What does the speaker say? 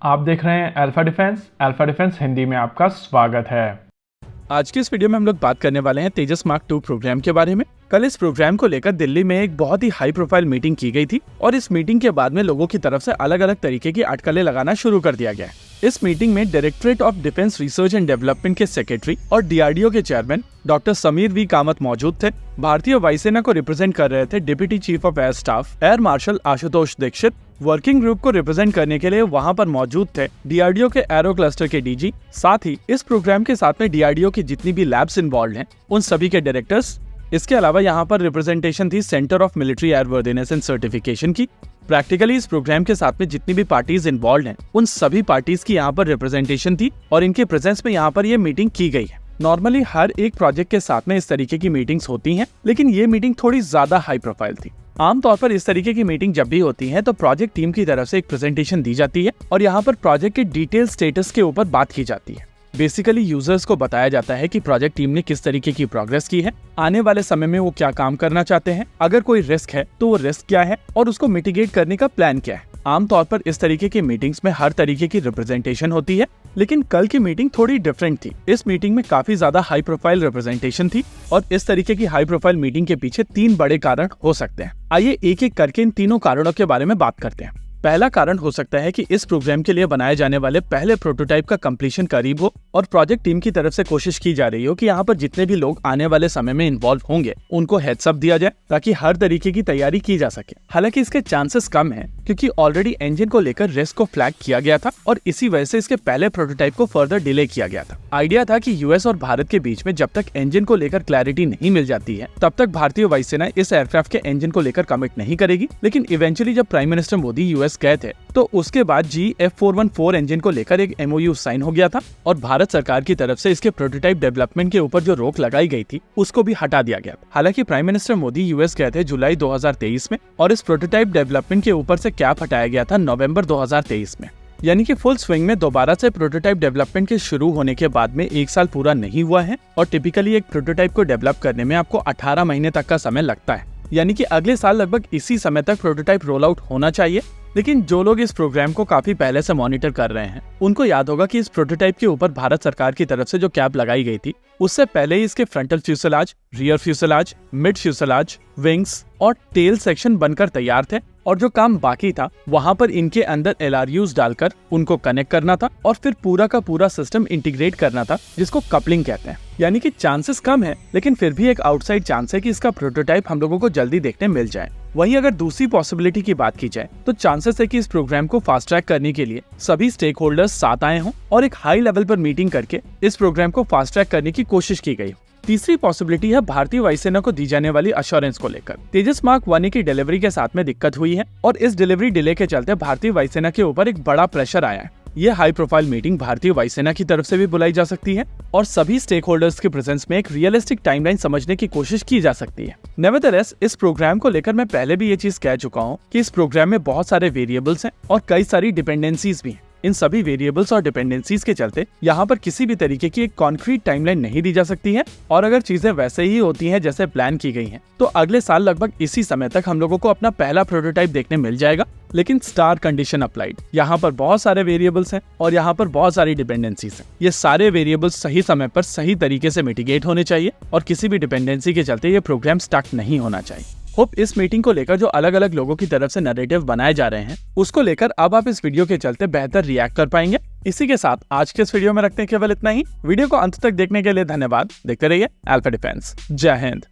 आप देख रहे हैं अल्फा डिफेंस हिंदी में आपका स्वागत है। आज की इस वीडियो में हम लोग बात करने वाले हैं तेजस मार्क 2 प्रोग्राम के बारे में। कल इस प्रोग्राम को लेकर दिल्ली में एक बहुत ही हाई प्रोफाइल मीटिंग की गई थी और इस मीटिंग के बाद में लोगों की तरफ से अलग अलग तरीके की अटकलें लगाना शुरू कर दिया गया है। इस मीटिंग में directorate of defence research and development के सेक्रेटरी और डीआरडीओ के chairman doctor Sameer V Kamath मौजूद थे। भारतीय वायुसेना को रिप्रेजेंट कर रहे थे deputy chief of air staff air marshal Ashutosh Dixit. Working group को रिप्रेजेंट करने के लिए वहां पर मौजूद थे डीआरडीओ के एरो क्लस्टर के डीजी। साथ ही इस प्रोग्राम के साथ में डीआरडीओ की जितनी भी लैब्स इन्वॉल्व हैं उन सभी के डायरेक्टर्स। इसके अलावा यहाँ पर रिप्रेजेंटेशन थी centre of military airworthiness and certification की। प्रैक्टिकली इस प्रोग्राम के साथ में जितनी भी पार्टीज इन्वॉल्व हैं उन सभी पार्टीज की यहाँ पर रिप्रेजेंटेशन थी और इनके प्रेजेंस में यहाँ पर ये मीटिंग की गई है। नॉर्मली हर एक प्रोजेक्ट के साथ में इस तरीके की मीटिंग्स होती हैं, लेकिन ये मीटिंग थोड़ी ज्यादा हाई प्रोफाइल थी। आमतौर पर इस तरीके की मीटिंग जब भी होती है तो प्रोजेक्ट टीम की तरफ से एक प्रेजेंटेशन दी जाती है और यहाँ पर प्रोजेक्ट के डिटेल स्टेटस के ऊपर बात की जाती है। बेसिकली यूजर्स को बताया जाता है कि प्रोजेक्ट टीम ने किस तरीके की प्रोग्रेस की है, आने वाले समय में वो क्या काम करना चाहते हैं, अगर कोई रिस्क है तो वो रिस्क क्या है और उसको मिटिगेट करने का प्लान क्या है। आमतौर पर इस तरीके की मीटिंग्स में हर तरीके की रिप्रेजेंटेशन होती है, लेकिन कल की मीटिंग थोड़ी डिफरेंट थी। इस मीटिंग में काफी ज्यादा हाई प्रोफाइल रिप्रेजेंटेशन थी और इस तरीके की हाई प्रोफाइल मीटिंग के पीछे 3 बड़े कारण हो सकते हैं। आइए एक एक करके इन तीनों कारणों के बारे में बात करते हैं। पहला कारण हो सकता है कि इस प्रोग्राम के लिए बनाए जाने वाले पहले प्रोटोटाइप का कंप्लीशन करीब हो और प्रोजेक्ट टीम की तरफ से कोशिश की जा रही हो कि यहाँ पर जितने भी लोग आने वाले समय में इन्वॉल्व होंगे उनको हेड्स अप दिया जाए ताकि हर तरीके की तैयारी की जा सके। हालांकि इसके चांसेस कम हैं क्योंकि ऑलरेडी इंजन को लेकर रिस्क को फ्लैग किया गया था और इसी वजह से इसके पहले प्रोटोटाइप को फर्दर डिले किया गया था। आइडिया था कि यूएस और भारत के बीच में जब तक इंजन को लेकर क्लैरिटी नहीं मिल जाती है तब तक भारतीय वायुसेना इस एयरक्राफ्ट के इंजन को लेकर कमिट नहीं करेगी। लेकिन इवेंचुअली जब प्राइम मिनिस्टर मोदी यूएस गए थे तो उसके बाद GF414 इंजन को लेकर एक MOU साइन हो गया था और भारत सरकार की तरफ से इसके प्रोटोटाइप डेवलपमेंट के ऊपर जो रोक लगाई गई थी उसको भी हटा दिया गया। हालांकि प्राइम मिनिस्टर मोदी यूएस गए थे जुलाई 2023 में और इस प्रोटोटाइप डेवलपमेंट के ऊपर से कैप हटाया गया था नवंबर 2023 में। यानी कि फुल स्विंग में दोबारा से प्रोटोटाइप डेवलपमेंट के शुरू होने के बाद में 1 साल पूरा नहीं हुआ है और टिपिकली एक प्रोटोटाइप को डेवलप करने में आपको 18 महीने तक का समय लगता है। यानी कि अगले साल लगभग इसी समय तक प्रोटोटाइप रोल आउट होना चाहिए। लेकिन जो लोग इस प्रोग्राम को काफी पहले से मॉनिटर कर रहे हैं उनको याद होगा कि इस प्रोटोटाइप के ऊपर भारत सरकार की तरफ से जो कैप लगाई गई थी उससे पहले ही इसके frontal fuselage, rear fuselage, mid fuselage, wings और टेल सेक्शन बनकर तैयार थे और जो काम बाकी था वहां पर इनके अंदर LRUs डालकर उनको कनेक्ट करना था और फिर पूरा का पूरा सिस्टम इंटीग्रेट करना था जिसको कपलिंग कहते हैं। यानी कि चांसेस कम है लेकिन फिर भी एक आउटसाइड चांस है कि इसका प्रोटोटाइप हम लोगों को जल्दी देखने मिल जाए। वहीं अगर दूसरी पॉसिबिलिटी की बात की जाए तो चांसेस है कि इस प्रोग्राम को फास्ट ट्रैक करने के लिए सभी स्टेक होल्डर्स साथ आए हों और एक हाई लेवल पर मीटिंग करके इस प्रोग्राम को फास्ट ट्रैक करने की कोशिश की गई। तीसरी पॉसिबिलिटी है भारतीय वायुसेना को दी जाने वाली अश्योरेंस को लेकर। तेजस मार्क 1 की डिलीवरी के साथ में दिक्कत हुई है और इस डिलीवरी डिले के चलते भारतीय वायुसेना के ऊपर एक बड़ा प्रेशर आया है। यह हाई प्रोफाइल मीटिंग भारतीय वायुसेना की तरफ से भी बुलाई जा सकती है और सभी स्टेक होल्डर्स के प्रेजेंस में एक रियलिस्टिक टाइमलाइन समझने की कोशिश की जा सकती है। नेवरदलेस इस प्रोग्राम को लेकर मैं पहले भी ये चीज कह चुका हूँ कि इस प्रोग्राम में बहुत सारे वेरिएबल्स हैं और कई सारी डिपेंडेंसीज भी हैं। इन सभी वेरिएबल्स और डिपेंडेंसीज के चलते यहाँ पर किसी भी तरीके की एक कॉन्क्रीट टाइमलाइन नहीं दी जा सकती है और अगर चीजें वैसे ही होती हैं जैसे प्लान की गई हैं तो अगले साल लगभग इसी समय तक हम लोगों को अपना पहला प्रोटोटाइप देखने मिल जाएगा। लेकिन स्टार कंडीशन अप्लाइड, यहाँ पर बहुत सारे वेरिएबल्स हैं और यहाँ पर बहुत सारी डिपेंडेंसीज हैं। ये सारे वेरिएबल्स सही समय पर सही तरीके से मिटिगेट होने चाहिए और किसी भी डिपेंडेंसी के चलते ये प्रोग्राम स्टक नहीं होना चाहिए। होप इस मीटिंग को लेकर जो अलग अलग लोगों की तरफ से नैरेटिव बनाए जा रहे हैं उसको लेकर अब आप इस वीडियो के चलते बेहतर रिएक्ट कर पाएंगे। इसी के साथ आज के इस वीडियो में रखते हैं केवल इतना ही। वीडियो को अंत तक देखने के लिए धन्यवाद। देखते रहिए अल्फा डिफेंस। जय हिंद।